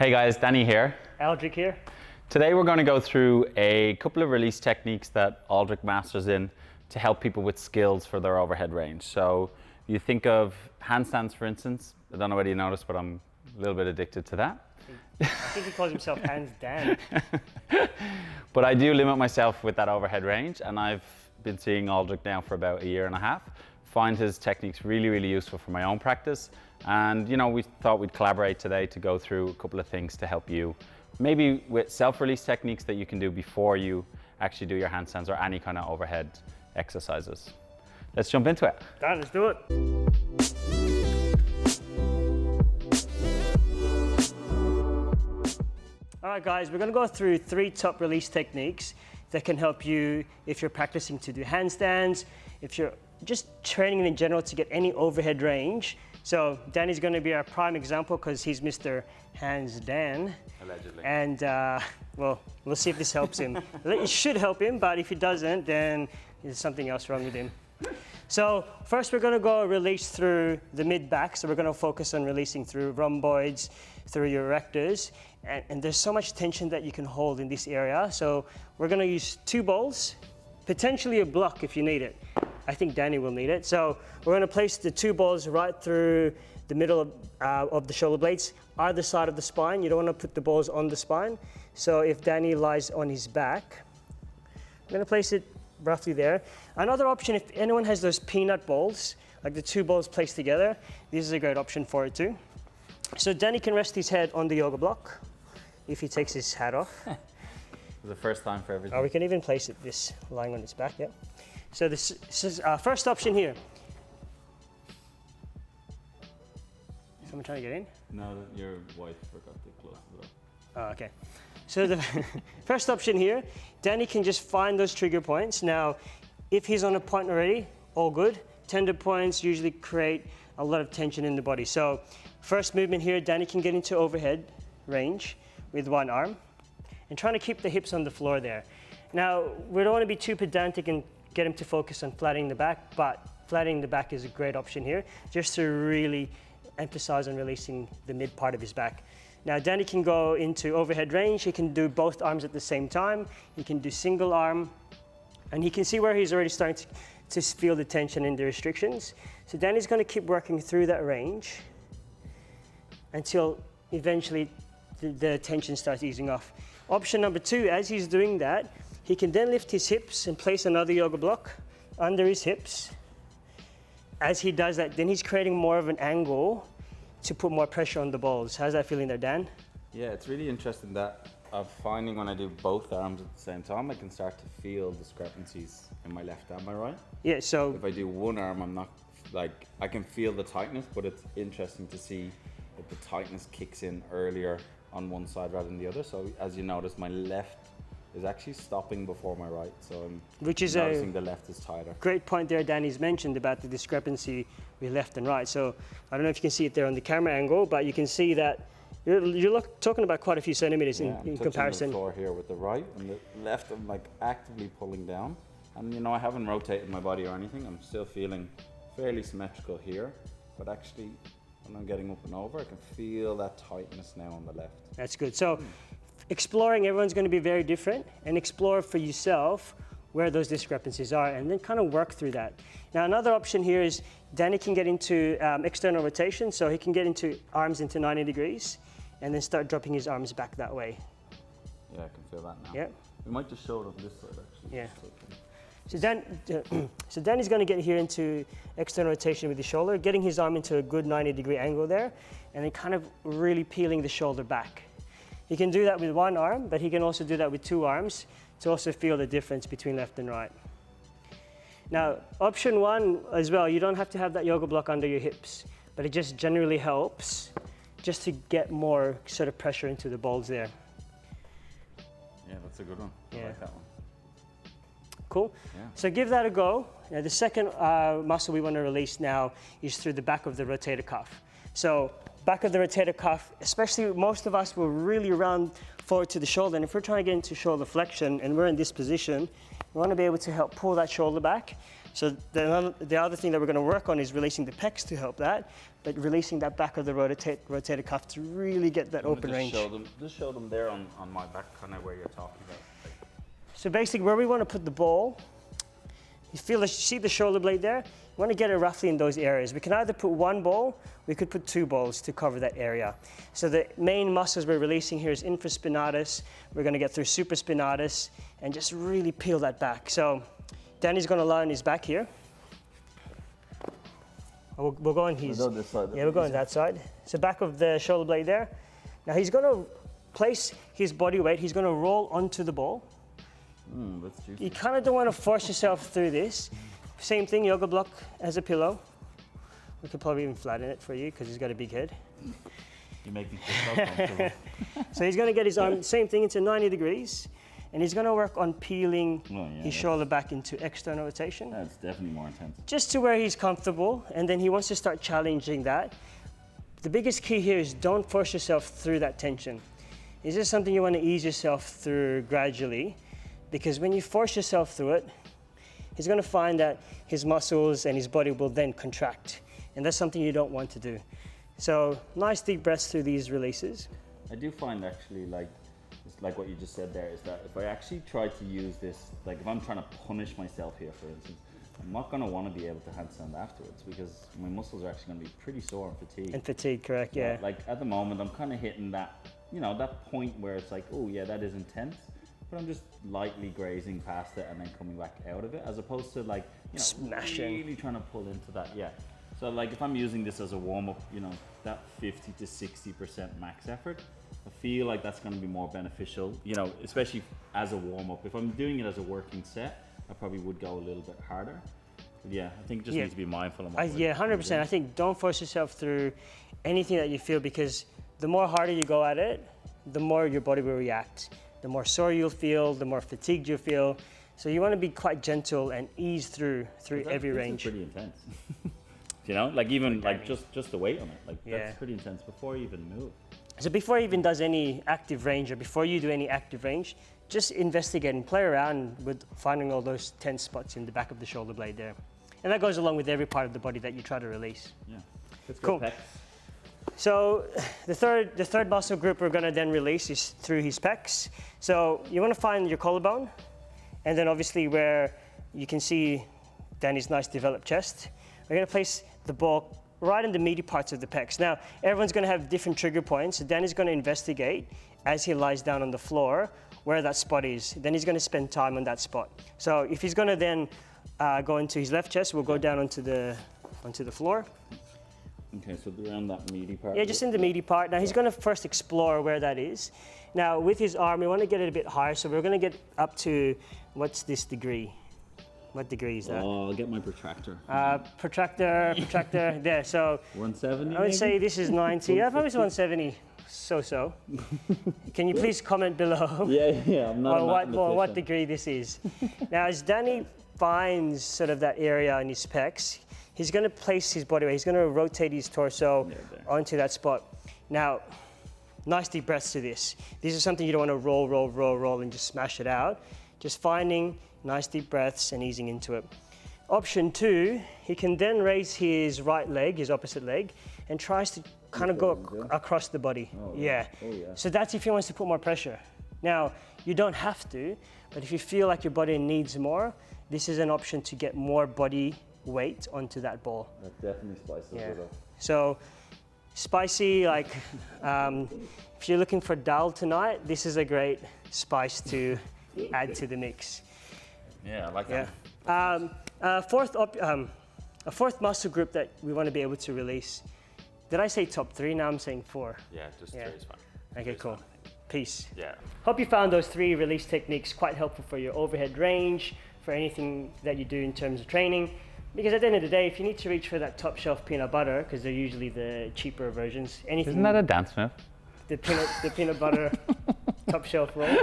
Hey guys, Danny here. Aldrich here. Today we're going to go through a couple of release techniques that Aldrich masters in to help people with skills for their overhead range. So you think of handstands, for instance. I don't know whether you noticed, but I'm a little bit addicted to that. I think he calls himself Hands Dan. But I do limit myself with that overhead range, and I've been seeing Aldrich now for about a year and a half. Find his techniques really, really useful for my own practice. And you know, we thought we'd collaborate today to go through a couple of things to help you, maybe with self-release techniques that you can do before you actually do your handstands or any kind of overhead exercises. Let's jump into it. Dan, let's do it. All right, guys, we're going to go through 3 top release techniques that can help you if you're practicing to do handstands, if you're just training in general to get any overhead range. So Danny's going to be our prime example because he's Mr. Hands Dan. Allegedly. And well, we'll see if this helps him. It should help him, but if it doesn't, then there's something else wrong with him. So first we're going to go release through the mid-back. So we're going to focus on releasing through rhomboids, through your erectors. And there's so much tension that you can hold in this area. So we're going to use 2 balls, potentially a block if you need it. I think Danny will need it. So we're going to place the 2 balls right through the middle of the shoulder blades, either side of the spine. You don't want to put the balls on the spine. So if Danny lies on his back, I'm going to place it roughly there. Another option, if anyone has those peanut balls, like the 2 balls placed together, this is a great option for it too. So Danny can rest his head on the yoga block if he takes his hat off. The first time for everything. We can even place it this lying on its back, yeah. So this is our first option here. Someone trying to get in? No, your wife forgot to close the door. Oh, okay. So the first option here, Danny can just find those trigger points. Now, if he's on a point already, all good. Tender points usually create a lot of tension in the body. So first movement here, Danny can get into overhead range with one arm and trying to keep the hips on the floor there. Now, we don't want to be too pedantic and get him to focus on flattening the back, but flattening the back is a great option here, just to really emphasize on releasing the mid part of his back. Now, Danny can go into overhead range. He can do both arms at the same time. He can do single arm, and he can see where he's already starting to feel the tension and the restrictions. So Danny's going to keep working through that range until eventually the tension starts easing off. Option number 2, as he's doing that, he can then lift his hips and place another yoga block under his hips. As he does that, then he's creating more of an angle to put more pressure on the balls. How's that feeling there, Dan? Yeah, it's really interesting that I'm finding when I do both arms at the same time, I can start to feel discrepancies in my left arm, am I right? Yeah, so If I do one arm, I'm not, like, I can feel the tightness, but it's interesting to see that the tightness kicks in earlier on one side rather than the other. So as you notice, my left is actually stopping before my right. So I'm noticing the left is tighter. Great point there Danny's mentioned about the discrepancy with left and right. So I don't know if you can see it there on the camera angle, but you can see that you're talking about quite a few centimeters in comparison. The floor here with the right, and the left I'm like actively pulling down. And you know, I haven't rotated my body or anything. I'm still feeling fairly symmetrical here, but actually when I'm getting up and over, I can feel that tightness now on the left. That's good. So exploring, everyone's going to be very different, and explore for yourself where those discrepancies are and then kind of work through that. Now, another option here is Danny can get into external rotation, so he can get into arms into 90 degrees and then start dropping his arms back that way. Yeah, I can feel that now. Yeah. We might just show it on this side actually. Yeah. So Danny's going to get here into external rotation with the shoulder, getting his arm into a good 90-degree angle there, and then kind of really peeling the shoulder back. He can do that with one arm, but he can also do that with 2 arms to also feel the difference between left and right. Now, option 1 as well, you don't have to have that yoga block under your hips, but it just generally helps just to get more sort of pressure into the balls there. Yeah, that's a good one. I like that one. Cool. Yeah. So give that a go. Now the second muscle we want to release now is through the back of the rotator cuff. So back of the rotator cuff, especially most of us will really round forward to the shoulder. And if we're trying to get into shoulder flexion and we're in this position, we want to be able to help pull that shoulder back. So the other thing that we're going to work on is releasing the pecs to help that, but releasing that back of the rotator cuff to really get that open range. Just show them there on my back, kind of where you're talking about. Like, So basically where we want to put the ball, see the shoulder blade there? We want to get it roughly in those areas. We can either put one ball, we could put two balls to cover that area. So the main muscles we're releasing here is infraspinatus. We're going to get through supraspinatus and just really peel that back. So Danny's going to lie on his back here. We'll go on his, this side. yeah, we'll go on that side. So back of the shoulder blade there. Now he's going to place his body weight, he's going to roll onto the ball. That's juicy. You kind of don't want to force yourself through this. Same thing, yoga block as a pillow. We could probably even flatten it for you because he's got a big head. You make me feel so comfortable. So he's going to get his arm, same thing, into 90 degrees. And he's going to work on peeling his shoulder back into external rotation. That's definitely more intense. Just to where he's comfortable. And then he wants to start challenging that. The biggest key here is don't force yourself through that tension. Is this something you want to ease yourself through gradually? Because when you force yourself through it, he's going to find that his muscles and his body will then contract. And that's something you don't want to do. So nice deep breaths through these releases. I do find actually, like, it's like what you just said there, is that if I actually try to use this, like if I'm trying to punish myself here, for instance, I'm not going to want to be able to handstand afterwards because my muscles are actually going to be pretty sore and fatigued. And fatigue, correct, yeah. Like at the moment, I'm kind of hitting that, you know, that point where it's like, oh yeah, that is intense. But I'm just lightly grazing past it and then coming back out of it, as opposed to like, you know, smashing, really trying to pull into that. Yeah. So like if I'm using this as a warm up, you know, that 50 to 60% max effort, I feel like that's going to be more beneficial, you know, especially as a warm up. If I'm doing it as a working set, I probably would go a little bit harder. But yeah, I think just need to be mindful of what yeah, 100%. I think don't force yourself through anything that you feel, because the more harder you go at it, the more your body will react. The more sore you'll feel, the more fatigued you'll feel. So you want to be quite gentle and ease through every range. This is pretty intense. You know, like even like just the weight on it, like that's pretty intense before you even move. So before he even does any active range, or before you do any active range, just investigate and play around with finding all those tense spots in the back of the shoulder blade there. And that goes along with every part of the body that you try to release. Yeah, let's go. Cool. Pecs. So the third muscle group we're going to then release is through his pecs. So you want to find your collarbone, and then obviously where you can see Danny's nice developed chest. We're going to place the ball right in the meaty parts of the pecs. Now, everyone's going to have different trigger points. So Danny's going to investigate as he lies down on the floor where that spot is. Then he's going to spend time on that spot. So if he's going to then go into his left chest, we'll go down onto the floor. Okay, so around that meaty part. Yeah, just in the meaty part. Now he's going to first explore where that is. Now with his arm, we want to get it a bit higher, so we're going to get up to, what's this degree? What degree is that? Oh, I'll get my protractor. Protractor, there. So 170. I would say this is 90. I thought it was 170. So. Can you please comment below? Yeah. I'm not on what degree this is. Now, as Danny finds sort of that area in his pecs, he's going to place his body weight. He's going to rotate his torso onto that spot. Now, nice deep breaths to this. This is something you don't want to roll and just smash it out. Just finding nice deep breaths and easing into it. Option 2, he can then raise his right leg, his opposite leg, and tries to kind of go across the body. Oh, yeah. Oh, yeah. So that's if he wants to put more pressure. Now, you don't have to, but if you feel like your body needs more, this is an option to get more body weight onto that ball. That definitely spices it up. So spicy, like if you're looking for dal tonight, this is a great spice to add to the mix. Yeah, I like that. A fourth muscle group that we want to be able to release. Did I say top 3? Now I'm saying 4. Yeah, just 3 is fine. Okay, cool. Peace. Yeah. Hope you found those 3 release techniques quite helpful for your overhead range, for anything that you do in terms of training. Because at the end of the day, if you need to reach for that top shelf peanut butter, because they're usually the cheaper versions, anything. Isn't that a dance move? The peanut butter top shelf roll,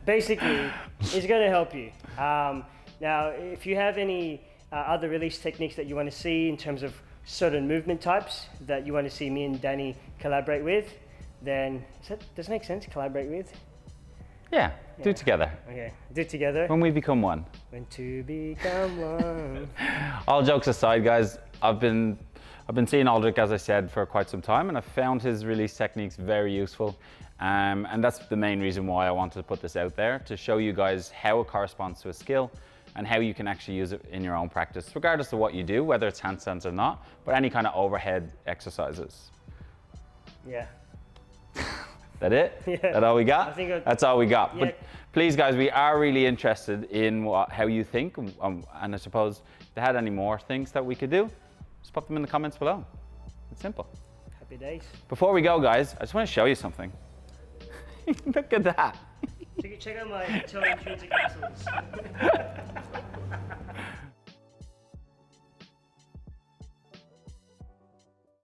basically, is going to help you. Now, if you have any other release techniques that you want to see in terms of certain movement types that you want to see me and Danny collaborate with, then does it make sense? Collaborate with? Yeah, do it together. Okay, do it together. When we become one. When two become one. All jokes aside, guys, I've been seeing Aldrich, as I said, for quite some time, and I've found his release techniques very useful. And that's the main reason why I wanted to put this out there, to show you guys how it corresponds to a skill and how you can actually use it in your own practice, regardless of what you do, whether it's handstands or not, but any kind of overhead exercises. Yeah. That it? Yeah. That all we got? I think that's all we got. Yeah. But please, guys, we are really interested in how you think, and I suppose if they had any more things that we could do, just pop them in the comments below. It's simple. Happy days. Before we go, guys, I just want to show you something. Look at that. Check out my toe intrinsic muscles.